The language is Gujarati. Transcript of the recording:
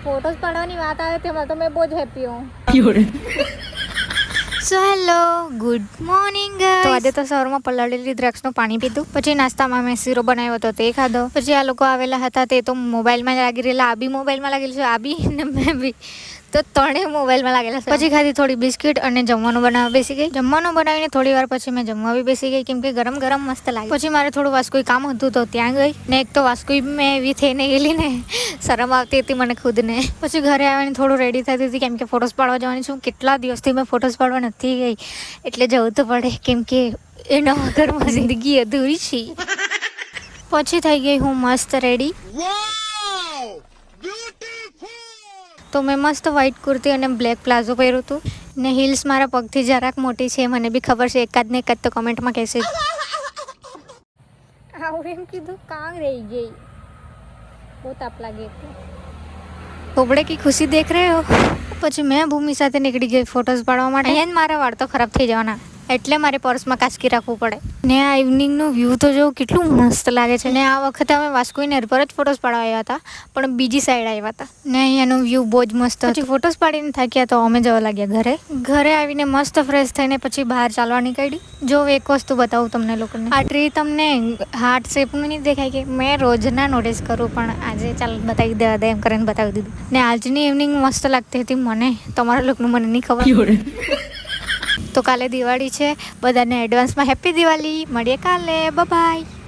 ફોટોસ પાડવાની વાત આવે તેમાં તો મેં બહુ જ હેપી હું. So hello, good morning guys. તો આજે તો સવારમાં પલાળેલી દ્રાક્ષનું પાણી પીધું, પછી નાસ્તામાં મેં શીરો બનાવ્યો હતો તે ખાધો. પછી આ લોકો આવેલા હતા તે તો મોબાઈલમાં જ લાગી રહેલા. આ બી મોબાઈલમાં લાગેલી છે, આ બી ને મેં બી તો ત્રણેય મોબાઈલમાં લાગેલા છે. પછી ખાધી થોડી બિસ્કિટ અને જમવાનું બનાવવા બેસી ગઈ. જમવાનું બનાવીને થોડી વાર પછી મેં જમવા બી બેસી ગઈ, કેમ કે ગરમ ગરમ મસ્ત લાગે. પછી મારે થોડું વાસ્કોઈ કામ હતું તો ત્યાં ગઈ ને એક તો વાસ્કોઈ મેં એવી થઈને ગયેલી ને શરમ આવતી હતી મને ખુદને. પછી ઘરે આવીને થોડું રેડી થતી હતી, કેમ કે ફોટોસ પાડવા જવાની છું. કેટલા દિવસથી મેં ફોટોસ પાડવા નથી ગઈ, એટલે જવું તો પડે, કેમ કે એના વગર જિંદગી અધૂરી છે. પછી થઈ ગઈ હું મસ્ત રેડી. તો મેં મસ્ત વ્હાઈટ કુર્તી અને બ્લેક પ્લાઝો પહેર્યું હતું ને હિલ્સ મારા પગથી જરાક મોટી છે, મને બી ખબર છે. એકાદ ને એકાદ તો કમેન્ટમાં કહેશે. આવું એમ કીધું, કાંગ રહી ગઈ, બહુ તાપ લાગે. થોબડે કી ખુશી દેખ રહે હો. પછી મેં ભૂમિ સાથે નીકળી ગઈ ફોટોસ પાડવા માટે. અહીંયા જ મારા વાળ તો ખરાબ થઈ જવાના, એટલે મારે પર્સમાં કાચકી રાખવું પડે. ને આ ઇવનિંગનું વ્યૂ તો જો કેટલું મસ્ત લાગે છે. ને આ વખતે અમે વાસ્કોઈ નેર પર જ ફોટોસ પાડવા આવ્યા હતા, પણ બીજી સાઈડ આવ્યા હતા ને અહીંયાનું વ્યૂ બહુ જ મસ્ત. પછી ફોટોસ પાડીને થાક્યા તો અમે જવા લાગ્યા ઘરે આવીને મસ્ત ફ્રેશ થઈને પછી બહાર ચાલવા નીકળી. જો એક વસ્તુ બતાવું તમને લોકોને, આ ટ્રી તમને હાર્ટ શેપનું નહીં દેખાય કે મેં રોજના નોટિસ કરું, પણ આજે ચાલ બતાવી દેવા દે એમ કરીને બતાવી દીધું. ને આજની ઇવનિંગ મસ્ત લાગતી હતી મને, તમારા લોકોનું મને નહીં ખબર. તો કાલે દિવાળી છે, બધાને એડવાન્સમાં હેપી દિવાળી. મળીએ કાલે, બાય.